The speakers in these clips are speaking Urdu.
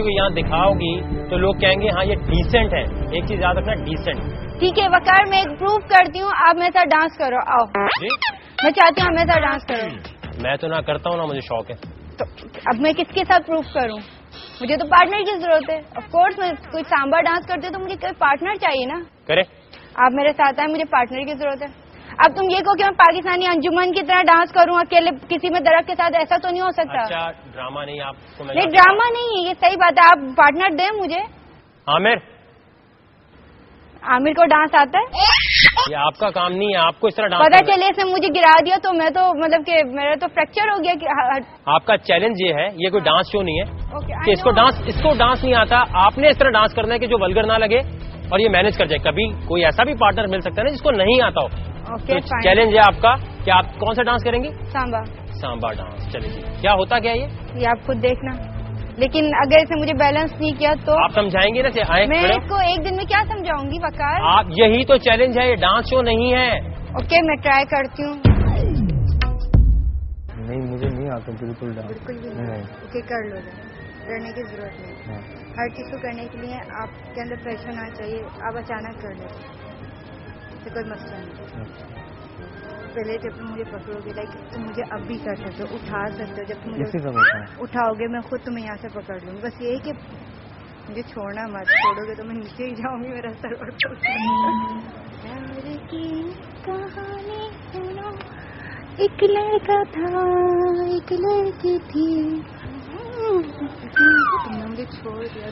کو یہاں دکھاؤ گی تو لوگ کہیں گے ہاں یہ ڈیسنٹ ہے. ایک چیز یاد رکھنا, ڈیسنٹ. ٹھیک ہے وقار, میں ایک پروف کرتی ہوں, آپ میرے ساتھ ڈانس کرو. آؤ جی میں چاہتی ہوں آپ میرے ساتھ ڈانس کرو. میں تو نہ کرتا ہوں نہ مجھے شوق ہے. تو اب میں کس کے ساتھ پروف کروں؟ مجھے تو پارٹنر کی ضرورت ہے. آف کورس میں کوئی سامبا ڈانس کرتی ہوں تو مجھے کوئی پارٹنر چاہیے نا. کرے آپ میرے ساتھ آئے, مجھے پارٹنر کی ضرورت ہے. اب تم یہ کہو کہ میں پاکستانی انجمن کی طرح ڈانس کروں اکیلے کسی میں درخت کے ساتھ, ایسا تو نہیں ہو سکتا. اچھا ڈرامہ نہیں آپ کو. نہیں ڈرامہ نہیں ہے, یہ صحیح بات ہے. آپ پارٹنر دیں مجھے. عامر کو ڈانس آتا ہے؟ یہ آپ کا کام نہیں ہے, آپ کو اس طرح ڈانس پتا چلے اس نے مجھے گرا دیا تو میں تو مطلب کہ میرا تو فریکچر ہو گیا. آپ کا چیلنج یہ ہے, یہ کوئی ڈانس شو نہیں ہے کہ اس کو ڈانس نہیں آتا. آپ نے اس طرح ڈانس کرنا ہے کہ جو ولگر نہ لگے اور یہ مینج کر جائے. کبھی کوئی ایسا بھی پارٹنر مل سکتا ہے نا جس کو نہیں آتا ہو. چیلنج ہے آپ کا کہ آپ کون سا ڈانس کریں گی؟ سامبا ڈانس. چلے جی, کیا ہوتا کیا یہ آپ خود دیکھنا. لیکن اگر اس نے مجھے بیلنس نہیں کیا تو آپ سمجھائیں گے نا. میں اس کو ایک دن میں کیا سمجھاؤں گی وقار؟ آپ یہی تو چیلنج ہے, یہ ڈانس شو نہیں ہے. اوکے میں ٹرائی کرتی ہوں. نہیں مجھے نہیں آتا بالکل ڈانس. بالکل بھی نہیں. اوکے کر لو, ڈرنے کی ضرورت نہیں. ہر چیز کو کرنے کے لیے آپ کے اندر پریشر ہونا چاہیے. آپ اچانک کر لیں تو کوئی مسئلہ نہیں. پہلے جب تم مجھے پکڑو گے لائک تم مجھے اب بھی کر سکتے ہو, اٹھا سکتے ہو. جب تم مجھے اٹھاؤ گے میں خود تمہیں یہاں سے پکڑ لوں گی. بس یہی کہ مجھے چھوڑنا مت. چھوڑو گے تو میں نیچے ہی جاؤں گی, میرا سر بڑھ پیار کی کہانی سنو, ایک لڑکا تھا ایک لڑکی تھی. تم نے مجھے چھوڑ دیا.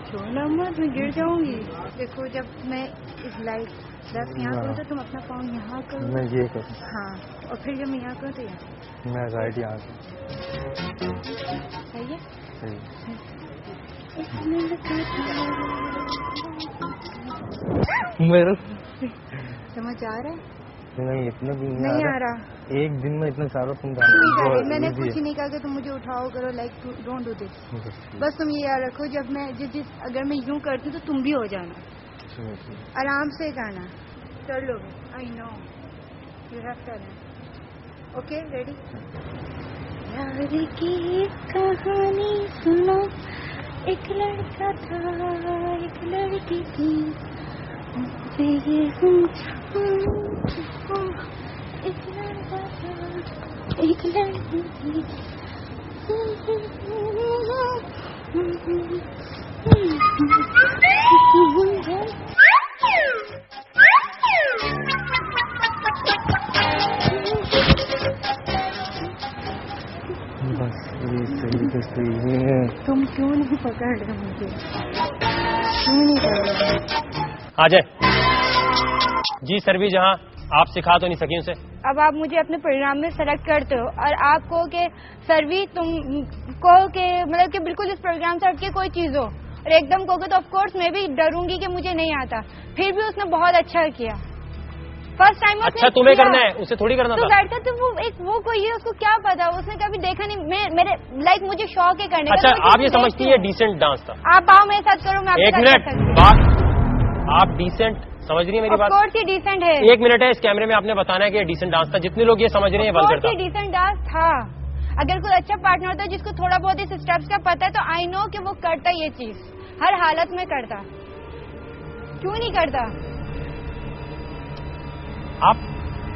چھوڑنا مت, میں گر جاؤں گی. دیکھو جب میں اس لائف دس یہاں کروں تو تم اپنا پاؤں یہاں کرو. میں یہ کروں. ہاں, اور پھر جب میں یہاں کروں تو یہاں. میں رائٹ یہاں سے. صحیح ہے. میرا سمجھ آ رہا ہے؟ نہیں اتنا بھی نہیں آ رہا. ایک دن میں اتنا سارا تم میں نے کچھ نہیں کہا کہ تم مجھے اٹھاؤ کرو. Like don't do this. بس تم یہ یاد رکھو جب میں اگر میں یوں کرتی ہوں تو تم بھی ہو جانا. آرام سے کرنا. کر لو گے. I know you have talent. Okay ready. پیار کی کہانی سنو, ایک لڑکا تھا ایک لڑکی تھی. ایک لڑکا تھا ایک لڑکی تھی. تم کیوں نہیں پکڑ رہے مجھے؟ کیوں نہیں کر رہے؟ آ جائے جی. سروی جہاں آپ سکھا تو نہیں سکی اسے. اب آپ مجھے اپنے پروگرام میں سلیکٹ کرتے ہو اور آپ کو کہ سروی تم کو کہ مطلب کہ بالکل اس پروگرام سے ہٹ کے کوئی چیز ہو اور ایک دم کہو گے تو آف کورس میں بھی ڈروں گی کہ مجھے نہیں آتا. پھر بھی اس نے بہت اچھا کیا. فرسٹ ٹائم اچھا تمہیں کرنا ہے, اسے تھوڑی کرنا تھا. تو وہ کوئی ہے, اس کو کیا پتا, اس نے کبھی دیکھا نہیں. میرے لائک مجھے شوق ہے کرنے کا. اچھا آپ یہ سمجھتی ہے ڈیسنٹ ڈانس تھا. آپ آؤ میرے ساتھ کرو. میں ایک منٹ بات, آپ ڈیسنٹ سمجھ رہی ہیں میری بات؟ آف کورس یہ ڈیسنٹ ہے. ایک منٹ ہے, اس کیمرے میں آپ نے بتانا ہے کہ یہ ڈیسنٹ ڈانس تھا. جتنے لوگ یہ سمجھ رہے ہیں بند کرتا. ڈیسنٹ ڈانس تھا. اگر کوئی اچھا پارٹنر ہوتا ہے جس کو تھوڑا بہت اس اسٹیپس کا پتا ہے تو آئی نو کہ وہ کرتا یہ چیز ہر حالت میں کرتا. کیوں نہیں کرتا؟ آپ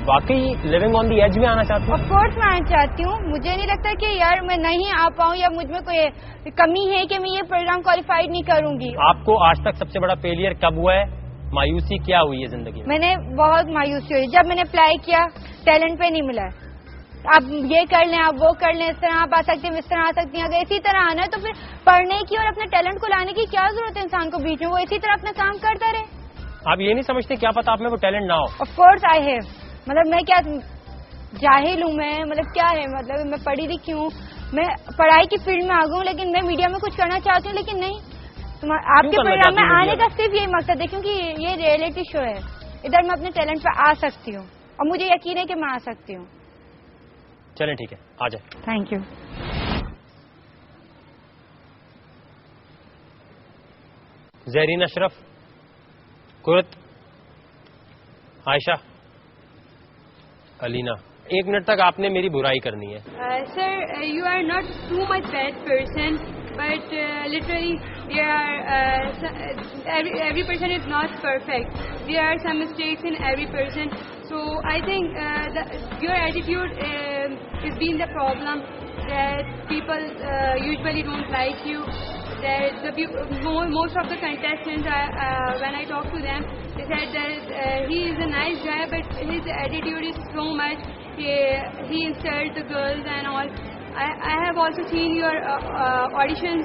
واقعی لیونگ آن دی ایج میں آنا چاہتی ہوں؟ آف کورس میں آنا چاہتی ہوں. مجھے نہیں لگتا کہ یار میں نہیں آ پاؤں یا مجھ میں کوئی کمی ہے کہ میں یہ پروگرام کوالیفائڈ نہیں کروں گی. آپ کو آج تک سب سے بڑا فیلئر کب ہوا ہے؟ مایوسی کیا ہوئی ہے زندگی میں؟ میں نے بہت مایوسی ہوئی جب میں نے اپلائی کیا, ٹیلنٹ پہ نہیں ملا. آپ یہ کر لیں, آپ وہ کر لیں, اس طرح آپ آ سکتے ہیں, اس طرح آ سکتی ہیں. اگر اسی طرح آنا ہے تو پھر پڑھنے کی اور اپنے ٹیلنٹ کو لانے کی کیا ضرورت ہے انسان کو بیچ میں؟ وہ اسی طرح اپنا کام کرتا رہے. آپ یہ نہیں سمجھتے کیا پتا آپ میں وہ ٹیلنٹ نہ ہو؟ Of course I have. مطلب میں کیا جاہل ہوں میں؟ مطلب کیا ہے, مطلب میں پڑھی لکھی ہوں, میں پڑھائی کی فیلڈ میں آ گئی ہوں, لیکن میں میڈیا میں کچھ کرنا چاہتی ہوں. لیکن نہیں, آپ کے پروگرام میں آنے کا صرف یہی مقصد ہے کیونکہ یہ ریئلٹی شو ہے. ادھر میں اپنے ٹیلنٹ پہ آ سکتی ہوں اور مجھے یقین ہے کہ میں آ سکتی ہوں. چلیں ٹھیک ہے, آ جائیں. Thank you. زہرین اشرف, قرت, عائشہ, علینا, 1 منٹ تک آپ نے میری برائی کرنی ہے. Sir, you are not too much bad person. but literally there are every person is not perfect. There are some mistakes in every person. So I think your attitude is being the problem, that people usually don't like you. That most of the contestants, when I talk to them, they said that he is a nice guy, but his attitude is so much. He insults the girls and all. I have also seen your auditions.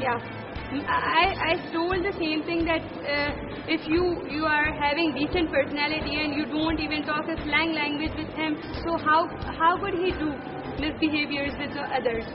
Yeah, I told the same thing, that if you are having decent personality and you don't even talk a slang language with him, so how could he do misbehaviors with the others?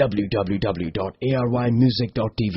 www.arymmusic.tv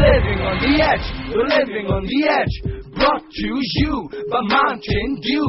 Living on the edge, living on the edge, brought to you by Mountain Dew.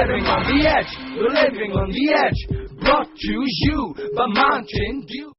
Living on the edge, living on the edge, brought to you by Mountain Dew.